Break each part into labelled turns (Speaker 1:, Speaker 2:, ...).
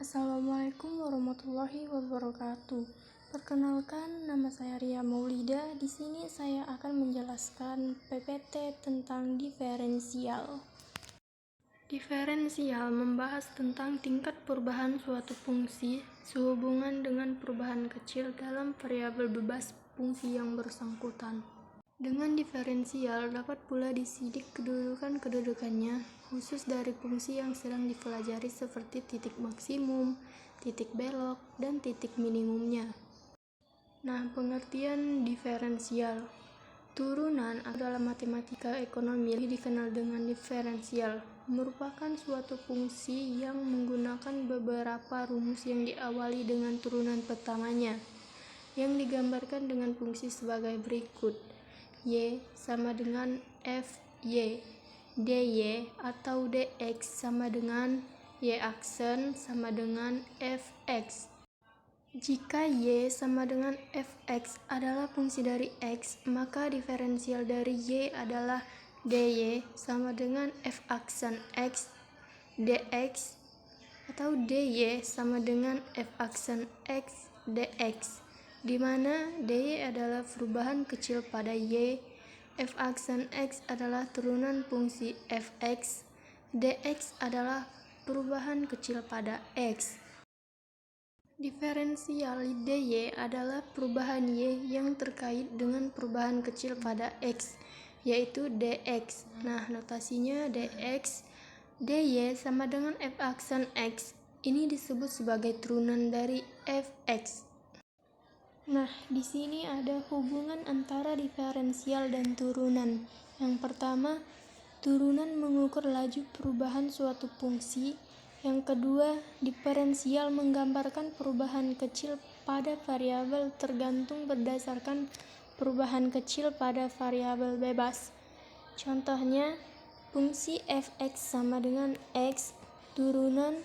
Speaker 1: Assalamualaikum warahmatullahi wabarakatuh. Perkenalkan, nama saya Ria Maulida. Di sini saya akan menjelaskan PPT tentang diferensial. Diferensial membahas tentang tingkat perubahan suatu fungsi sehubungan dengan perubahan kecil dalam variabel bebas fungsi yang bersangkutan. Dengan diferensial dapat pula disidik kedudukan-kedudukannya khusus dari fungsi yang sedang dipelajari seperti titik maksimum, titik belok, dan titik minimumnya. Nah, pengertian diferensial. Turunan dalam matematika ekonomi dikenal dengan diferensial, merupakan suatu fungsi yang menggunakan beberapa rumus yang diawali dengan turunan pertamanya, yang digambarkan dengan fungsi sebagai berikut. Y sama dengan Fy, dy atau dx sama dengan y aksen sama dengan fx. Jika y sama dengan fx adalah fungsi dari x, maka diferensial dari y adalah dy sama dengan f aksen x dx atau dy sama dengan f aksen x dx, di mana dy adalah perubahan kecil pada y, f aksen x adalah turunan fungsi fx, dx adalah perubahan kecil pada x. Diferensial dy adalah perubahan y yang terkait dengan perubahan kecil pada x, yaitu dx. Nah, notasinya dx, dy sama dengan f aksen x. Ini disebut sebagai turunan dari fx. Nah, di sini ada hubungan antara diferensial dan turunan. Yang pertama, turunan mengukur laju perubahan suatu fungsi. Yang kedua, diferensial menggambarkan perubahan kecil pada variabel tergantung berdasarkan perubahan kecil pada variabel bebas. Contohnya, fungsi fx sama dengan x, turunan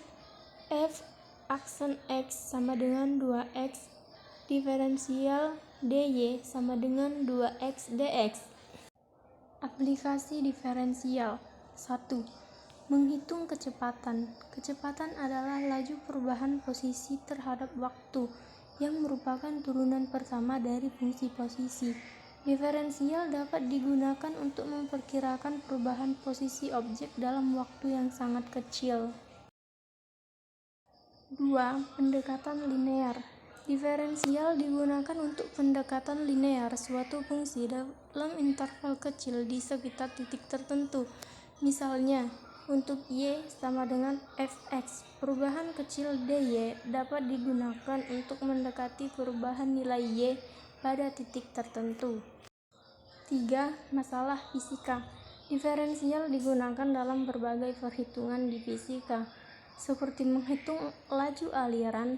Speaker 1: f aksen x sama dengan 2x, diferensial dy sama dengan 2x dx. Aplikasi diferensial. 1. Menghitung kecepatan. Kecepatan adalah laju perubahan posisi terhadap waktu yang merupakan turunan pertama dari fungsi posisi. Diferensial dapat digunakan untuk memperkirakan perubahan posisi objek dalam waktu yang sangat kecil. 2. Pendekatan linear. Diferensial digunakan untuk pendekatan linear suatu fungsi dalam interval kecil di sekitar titik tertentu. Misalnya, untuk y sama dengan fx, perubahan kecil dy dapat digunakan untuk mendekati perubahan nilai y pada titik tertentu. 3. Masalah fisika. Diferensial digunakan dalam berbagai perhitungan di fisika, seperti menghitung laju aliran,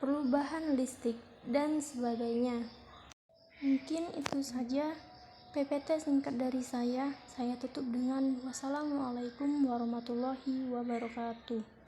Speaker 1: perubahan listrik, dan sebagainya. Mungkin itu saja PPT singkat dari saya. Saya tutup dengan wassalamualaikum warahmatullahi wabarakatuh.